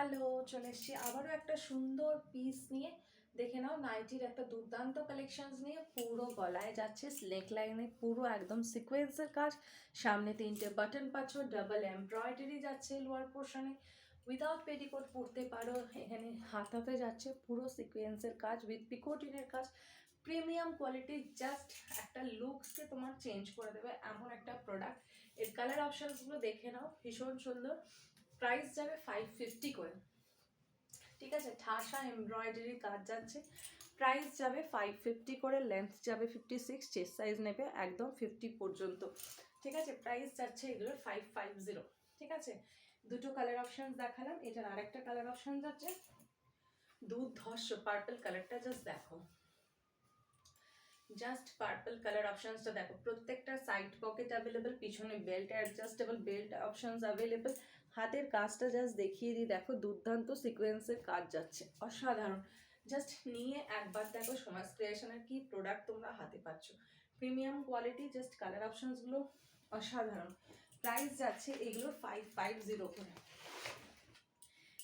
Hello, চলে এসেছি আবারও একটা সুন্দর পিস নিয়ে। দেখে নাও, নাইটির একটা দুর্দান্ত কালেকশনস নিয়ে। পুরো গলায় যাচ্ছে স্নেক লাইনে, পুরো একদম সিকোয়েন্সের কাজ। সামনে 3টে বাটন পাচ্ছ, ডাবল এমব্রয়ডারি যাচ্ছে লোয়ার পোর্শনে। উইদাউট পেটিকোট পরতে পারো। এখানে হাতাতে যাচ্ছে পুরো সিকোয়েন্সের কাজ উইথ পিকোটিনের কাজ। প্রিমিয়াম কোয়ালিটি, জাস্ট একটা লুকসকে তোমার চেঞ্জ করে দেবে এমন একটা প্রোডাক্ট। এর কালার অপশানসগুলো দেখে নাও, ভীষণ সুন্দর। প্রাইস যাবে 550 করে, ঠিক আছে। ঠাসা এমব্রয়ডারি কাজ যাচ্ছে। প্রাইস যাবে 550 করে, লেন্থ যাবে 56, চেস্ট সাইজ নেবে একদম 50 পর্যন্ত, ঠিক আছে। প্রাইস যাচ্ছে এগুলোর 550, ঠিক আছে। দুটো কালার অপশান দেখালাম, এটার আরেকটা কালার অপশান যাচ্ছে দুর্ধর্ষ পার্পল কালারটা। জাস্ট দেখো, জাস্ট পার্পল কালার অপশনসটা দেখো। প্রত্যেকটা সাইড পকেট অ্যাভেলেবল, পিছনে belt adjustable belt options available. হাতের কাজটা জাস্ট দেখিয়ে দিই, দেখো দুর্দান্ত সিকোয়েন্সের কাজ যাচ্ছে, অসাধারণ। জাস্ট নিয়ে একবার দেখো সমাজ ক্রিয়েশনের কি প্রোডাক্ট তোমরা হাতে পাচ্ছ। প্রিমিয়াম কোয়ালিটি, জাস্ট কালার অপশনসগুলো অসাধারণ। প্রাইস যাচ্ছে এগুলোর 550 করে।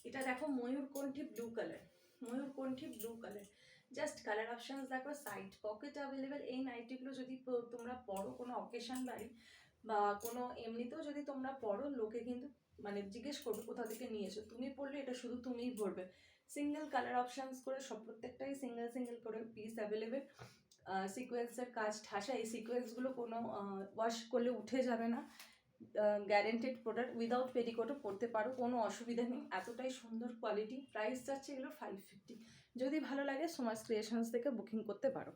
এটা দেখো ময়ূরকণ্ঠী ব্লু কালার, ময়ূরকণ্ঠী blue colour. Just colour options দেখো, সাইড পকেট অ্যাভেলেবেল। এই নাইটিগুলো যদি তোমরা পরো কোনো অকেশন বাড়ি বা কোনো এমনিতেও যদি তোমরা পরো, লোকে কিন্তু মানে জিজ্ঞেস করবে কোথা থেকে নিয়েছো। তুমি পরলে এটা শুধু তুমিই পরবে। সিঙ্গেল কালার অপশানস করে সব, প্রত্যেকটাই সিঙ্গেল সিঙ্গেল করে পিস অ্যাভেলেবেল। সিকোয়েন্সের কাজ ঠাসা, এই সিকোয়েন্সগুলো কোনো ওয়াশ করলে উঠে যাবে না। গ্যারেন্টেড প্রোডাক্ট, উইদাউট পেটিকোটও পরতে পারো, কোনো অসুবিধা নেই। এতটাই সুন্দর কোয়ালিটি। প্রাইস যাচ্ছে এগুলো 550। যদি ভালো লাগে সমাজ ক্রিয়েশনস থেকে বুকিং করতে পারো।